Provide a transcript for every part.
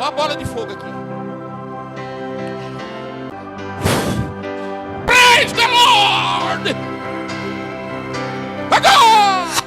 uma bola de fogo aqui. Praise the Lord!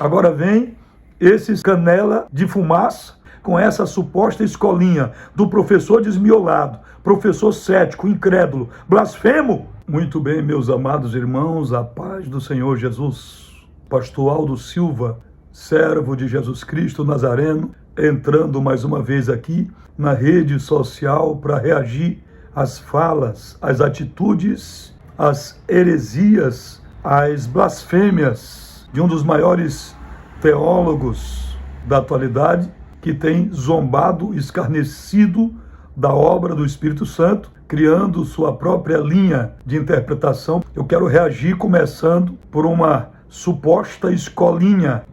Agora vem esses canela de fumaça com essa suposta escolinha do professor desmiolado, professor cético, incrédulo, blasfemo. Muito bem, meus amados irmãos, a paz do Senhor Jesus. Pastor Aldo Silva, servo de Jesus Cristo Nazareno, entrando mais uma vez aqui na rede social para reagir às falas, às atitudes, às heresias, às blasfêmias de um dos maiores teólogos da atualidade, que tem zombado, escarnecido da obra do Espírito Santo, criando sua própria linha de interpretação. Eu quero reagir começando por uma suposta escolinha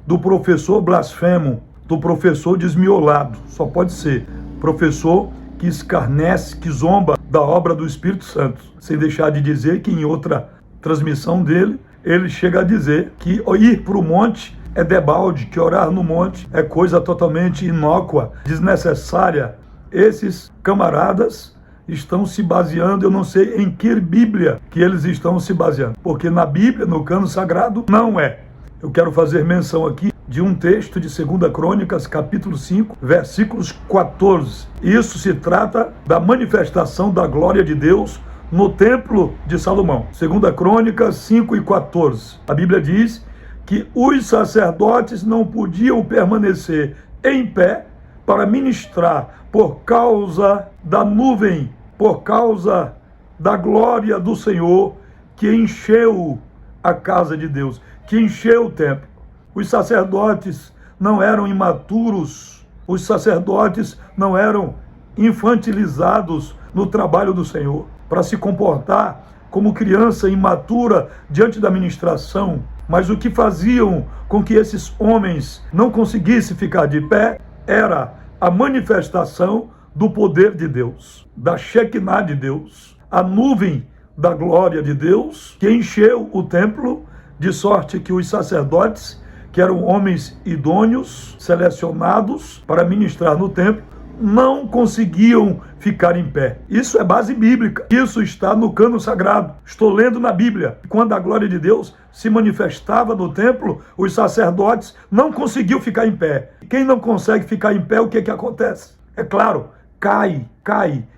do professor blasfemo, do professor desmiolado. Só pode ser professor que escarnece, que zomba da obra do Espírito Santo, sem deixar de dizer que em outra transmissão dele, ele chega a dizer que ir para o monte é debalde, que orar no monte é coisa totalmente inócua, desnecessária. Esses camaradas estão se baseando, eu não sei em que Bíblia que eles estão se baseando, porque na Bíblia, no cano sagrado, não é. Eu quero fazer menção aqui de um texto de 2 Crônicas, capítulo 5, versículos 14. Isso se trata da manifestação da glória de Deus no templo de Salomão. 2 Crônicas 5 e 14. A Bíblia diz que os sacerdotes não podiam permanecer em pé para ministrar por causa da nuvem, por causa da glória do Senhor que encheu a casa de Deus, que encheu o templo. Os sacerdotes não eram imaturos, os sacerdotes não eram infantilizados no trabalho do Senhor, para se comportar como criança imatura diante da ministração. Mas o que faziam com que esses homens não conseguissem ficar de pé era a manifestação do poder de Deus, da Shekinah de Deus, a nuvem da glória de Deus que encheu o templo, de sorte que os sacerdotes, que eram homens idôneos, selecionados para ministrar no templo, não conseguiam ficar em pé. Isso é base bíblica. Isso está no cano sagrado. Estou lendo na Bíblia. Quando a glória de Deus se manifestava no templo, os sacerdotes não conseguiam ficar em pé. Quem não consegue ficar em pé, o que acontece? É claro, cai.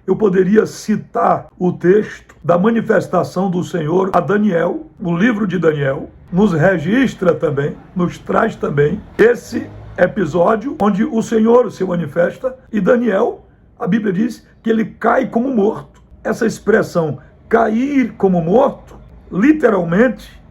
Eu poderia citar o texto da manifestação do Senhor a Daniel, no livro de Daniel, nos registra também, nos traz também esse episódio onde o Senhor se manifesta e Daniel, a Bíblia diz que ele cai como morto. Essa expressão cair como morto, literalmente,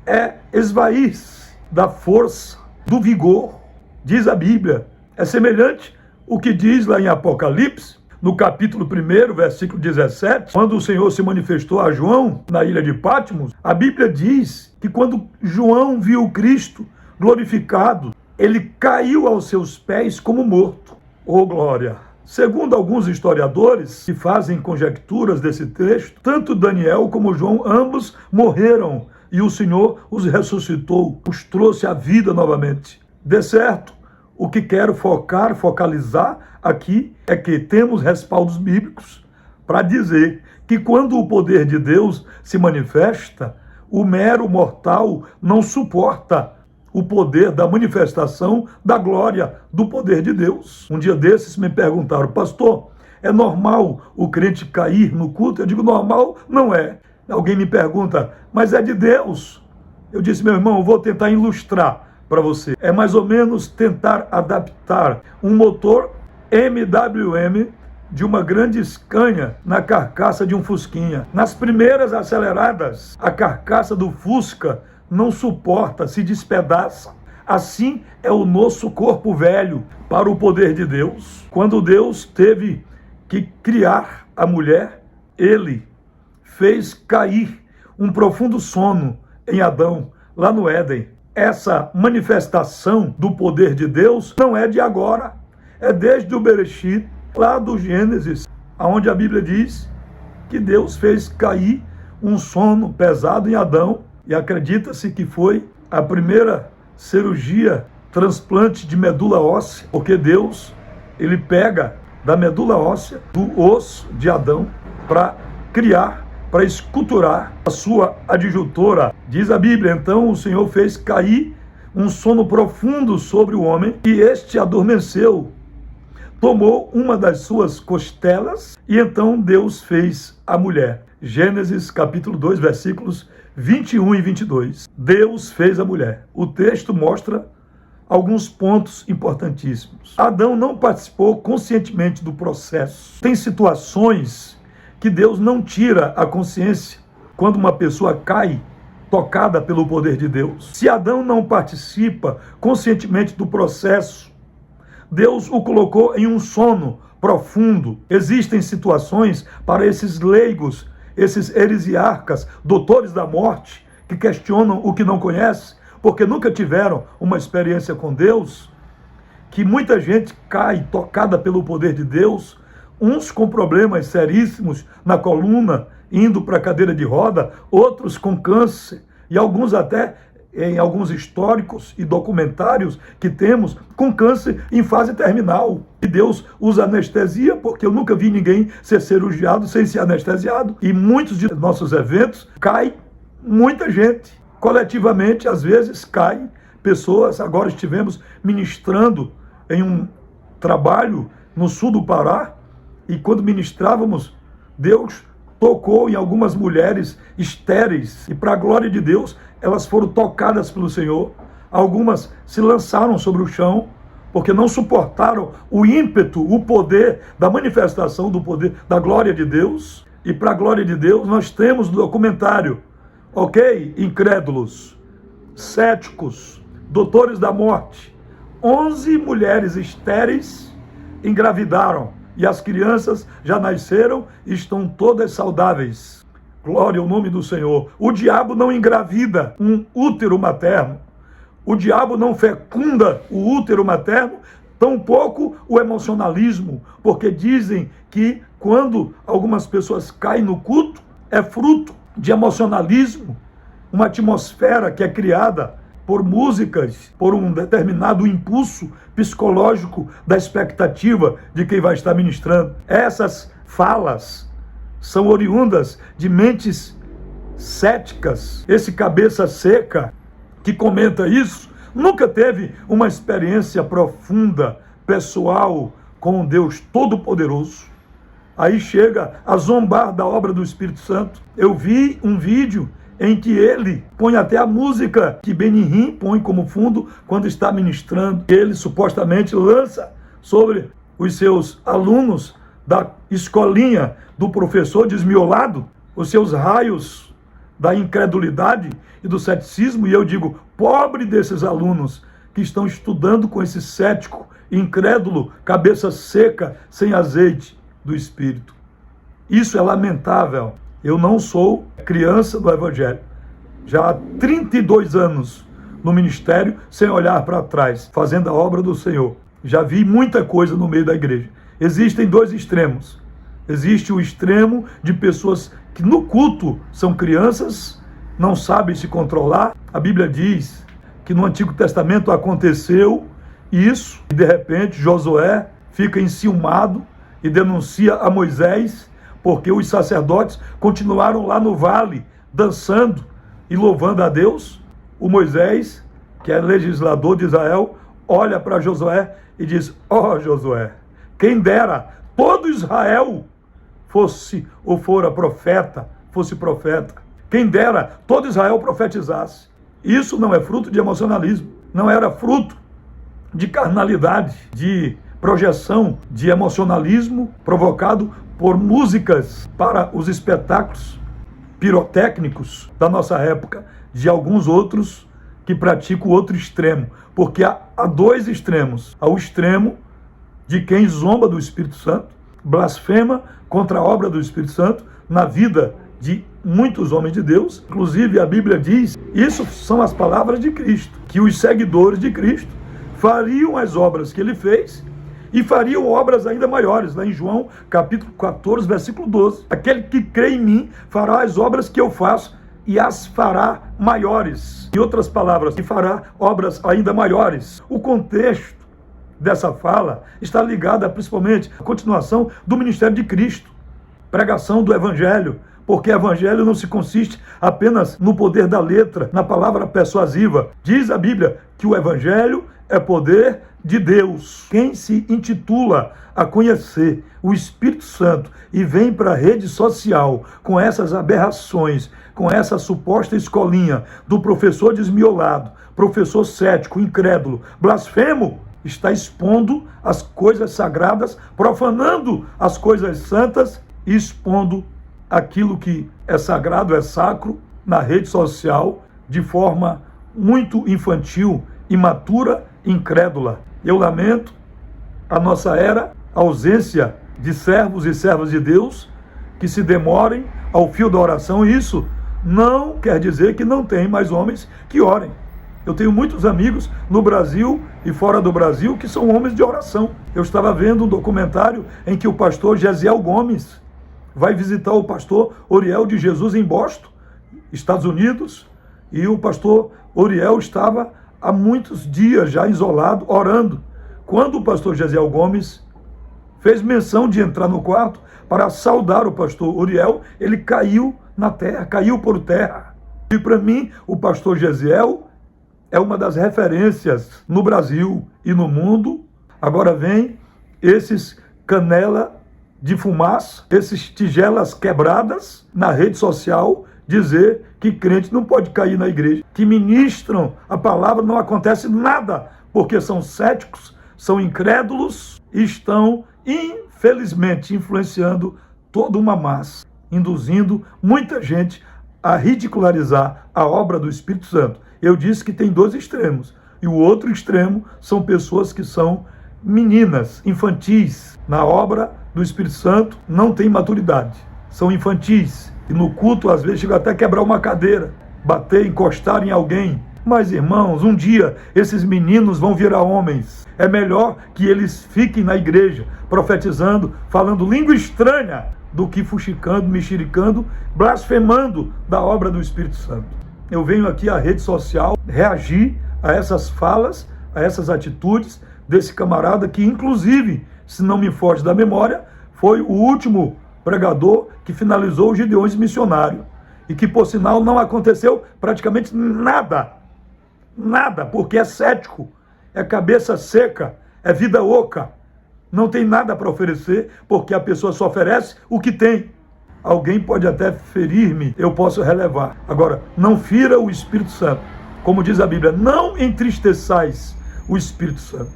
é esvair-se da força, do vigor, diz a Bíblia. É semelhante ao que diz lá em Apocalipse, no capítulo 1, versículo 17, quando o Senhor se manifestou a João na ilha de Patmos. A Bíblia diz que quando João viu Cristo glorificado, ele caiu aos seus pés como morto. Oh, glória! Segundo alguns historiadores que fazem conjecturas desse texto, tanto Daniel como João, ambos morreram e o Senhor os ressuscitou, os trouxe à vida novamente. De certo, o que quero focalizar aqui é que temos respaldos bíblicos para dizer que quando o poder de Deus se manifesta, o mero mortal não suporta o poder da manifestação da glória do poder de Deus. Um dia desses me perguntaram: pastor, é normal o crente cair no culto? Eu digo: normal não é. Alguém me pergunta: mas é de Deus? Eu disse: meu irmão, eu vou tentar ilustrar para você. É mais ou menos tentar adaptar um motor MWM de uma grande Scania na carcaça de um Fusquinha. Nas primeiras aceleradas, a carcaça do Fusca não suporta, se despedaça. Assim é o nosso corpo velho para o poder de Deus. Quando Deus teve que criar a mulher, ele fez cair um profundo sono em Adão, lá no Éden. Essa manifestação do poder de Deus não é de agora, é desde o Bereshit, lá do Gênesis, onde a Bíblia diz que Deus fez cair um sono pesado em Adão, e acredita-se que foi a primeira cirurgia, transplante de medula óssea, porque Deus ele pega da medula óssea, do osso de Adão, para criar, para esculturar a sua adjutora. Diz a Bíblia, então o Senhor fez cair um sono profundo sobre o homem, e este adormeceu. Tomou uma das suas costelas, e então Deus fez a mulher. Gênesis capítulo 2, versículos 21 e 22. Deus fez a mulher. O texto mostra alguns pontos importantíssimos. Adão não participou conscientemente do processo. Tem situações que Deus não tira a consciência quando uma pessoa cai tocada pelo poder de Deus. Se Adão não participa conscientemente do processo, Deus o colocou em um sono profundo. Existem situações para esses leigos, esses heresiarcas, doutores da morte, que questionam o que não conhecem, porque nunca tiveram uma experiência com Deus, que muita gente cai tocada pelo poder de Deus, uns com problemas seríssimos na coluna, indo para a cadeira de roda, outros com câncer, e alguns até, em alguns históricos e documentários que temos, com câncer em fase terminal. E Deus usa anestesia, porque eu nunca vi ninguém ser cirurgiado sem ser anestesiado. E muitos de nossos eventos cai muita gente. Coletivamente, às vezes, cai pessoas. Agora estivemos ministrando em um trabalho no sul do Pará, e quando ministrávamos, Deus tocou em algumas mulheres estéreis, e para a glória de Deus, elas foram tocadas pelo Senhor. Algumas se lançaram sobre o chão, porque não suportaram o ímpeto, o poder da manifestação do poder da glória de Deus. E para a glória de Deus, nós temos no documentário, ok? Incrédulos, céticos, doutores da morte, 11 mulheres estéreis engravidaram, e as crianças já nasceram e estão todas saudáveis. Glória ao nome do Senhor. O diabo não engravida um útero materno. O diabo não fecunda o útero materno, tampouco o emocionalismo, porque dizem que quando algumas pessoas caem no culto, é fruto de emocionalismo, uma atmosfera que é criada por músicas, por um determinado impulso psicológico da expectativa de quem vai estar ministrando. Essas falas são oriundas de mentes céticas. Esse cabeça seca que comenta isso nunca teve uma experiência profunda, pessoal, com um Deus Todo-Poderoso. Aí chega a zombar da obra do Espírito Santo. Eu vi um vídeo em que ele põe até a música que Benihim põe como fundo quando está ministrando. Ele supostamente lança sobre os seus alunos da escolinha do professor desmiolado os seus raios da incredulidade e do ceticismo, e eu digo, pobre desses alunos que estão estudando com esse cético, incrédulo, cabeça seca, sem azeite do Espírito. Isso é lamentável. Eu não sou criança do Evangelho. Já há 32 anos no ministério, sem olhar para trás, fazendo a obra do Senhor. Já vi muita coisa no meio da igreja. Existem dois extremos. Existe o extremo de pessoas que no culto são crianças, não sabem se controlar. A Bíblia diz que no Antigo Testamento aconteceu isso, e de repente Josué fica enciumado e denuncia a Moisés, porque os sacerdotes continuaram lá no vale, dançando e louvando a Deus. O Moisés, que é legislador de Israel, olha para Josué e diz, ó Josué, quem dera todo Israel fosse ou fora profeta, fosse profeta. Quem dera todo Israel profetizasse. Isso não é fruto de emocionalismo, não era fruto de carnalidade, de projeção, de emocionalismo provocado por músicas para os espetáculos pirotécnicos da nossa época, de alguns outros que praticam o outro extremo, porque há dois extremos. Há o extremo de quem zomba do Espírito Santo, blasfema contra a obra do Espírito Santo na vida de muitos homens de Deus. Inclusive a Bíblia diz, isso são as palavras de Cristo, que os seguidores de Cristo fariam as obras que ele fez e fariam obras ainda maiores, lá em João capítulo 14, versículo 12. Aquele que crê em mim fará as obras que eu faço e as fará maiores. Em outras palavras, que fará obras ainda maiores. O contexto dessa fala está ligada principalmente à continuação do ministério de Cristo, pregação do Evangelho, porque Evangelho não se consiste apenas no poder da letra, na palavra persuasiva. Diz a Bíblia que o Evangelho é poder de Deus. Quem se intitula a conhecer o Espírito Santo e vem para a rede social com essas aberrações, com essa suposta escolinha do professor desmiolado, professor cético, incrédulo, blasfemo, está expondo as coisas sagradas, profanando as coisas santas e expondo aquilo que é sagrado, é sacro, na rede social, de forma muito infantil, imatura, incrédula. Eu lamento a nossa era, a ausência de servos e servas de Deus que se demorem ao fio da oração. Isso não quer dizer que não tem mais homens que orem. Eu tenho muitos amigos no Brasil e fora do Brasil que são homens de oração. Eu estava vendo um documentário em que o pastor Gesiel Gomes vai visitar o pastor Oriel de Jesus em Boston, Estados Unidos, e o pastor Oriel estava há muitos dias já isolado, orando. Quando o pastor Gesiel Gomes fez menção de entrar no quarto para saudar o pastor Oriel, ele caiu na terra, caiu por terra. E para mim, o pastor Gesiel é uma das referências no Brasil e no mundo. Agora vem esses canela de fumaça, esses tigelas quebradas na rede social, dizer que crente não pode cair na igreja, que ministram a palavra, não acontece nada, porque são céticos, são incrédulos e estão, infelizmente, influenciando toda uma massa, induzindo muita gente a ridicularizar a obra do Espírito Santo. Eu disse que tem dois extremos, e o outro extremo são pessoas que são meninas, infantis. Na obra do Espírito Santo não tem maturidade, são infantis. E no culto, às vezes, chega até a quebrar uma cadeira, bater, encostar em alguém. Mas, irmãos, um dia esses meninos vão virar homens. É melhor que eles fiquem na igreja, profetizando, falando língua estranha, do que fuxicando, mexericando, blasfemando da obra do Espírito Santo. Eu venho aqui à rede social reagir a essas falas, a essas atitudes desse camarada que, inclusive, se não me foge da memória, foi o último pregador que finalizou o Gideões Missionário. E que, por sinal, não aconteceu praticamente nada. Nada, porque é cético, é cabeça seca, é vida oca. Não tem nada para oferecer, porque a pessoa só oferece o que tem. Alguém pode até ferir-me, eu posso relevar. Agora, não fira o Espírito Santo. Como diz a Bíblia, não entristeçais o Espírito Santo.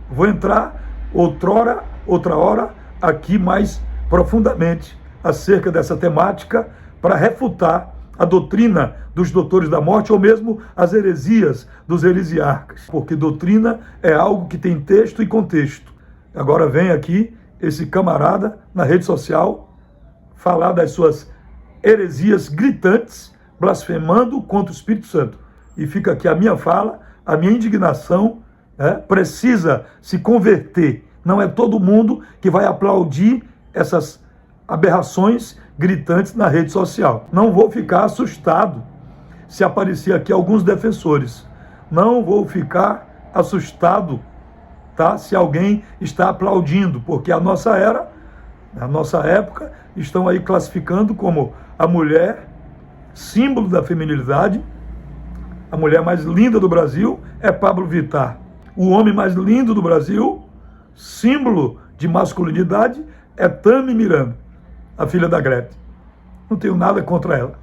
Vou entrar outra hora, aqui mais profundamente acerca dessa temática para refutar a doutrina dos doutores da morte ou mesmo as heresias dos heresiarcas. Porque doutrina é algo que tem texto e contexto. Agora vem aqui esse camarada na rede social falar das suas heresias gritantes, blasfemando contra o Espírito Santo. E fica aqui a minha fala, a minha indignação, precisa se converter. Não é todo mundo que vai aplaudir essas aberrações gritantes na rede social. Não vou ficar assustado se aparecer aqui alguns defensores. Não vou ficar assustado, tá? Se alguém está aplaudindo, porque a nossa era, a nossa época, estão aí classificando como a mulher, símbolo da feminilidade. A mulher mais linda do Brasil é Pablo Vittar. O homem mais lindo do Brasil, símbolo de masculinidade, é Tami Miranda, a filha da Gretchen. Não tenho nada contra ela,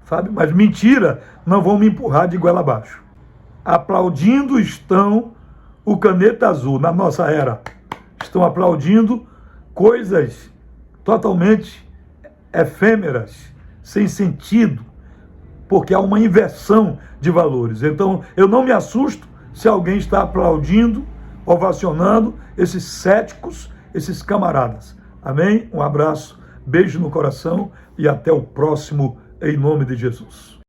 sabe? Mas mentira, não vão me empurrar de goela abaixo. Aplaudindo estão o Caneta Azul, na nossa era. Estão aplaudindo coisas totalmente efêmeras, sem sentido, porque há uma inversão de valores. Então, eu não me assusto se alguém está aplaudindo, ovacionando esses céticos, esses camaradas. Amém? Um abraço, beijo no coração e até o próximo, em nome de Jesus.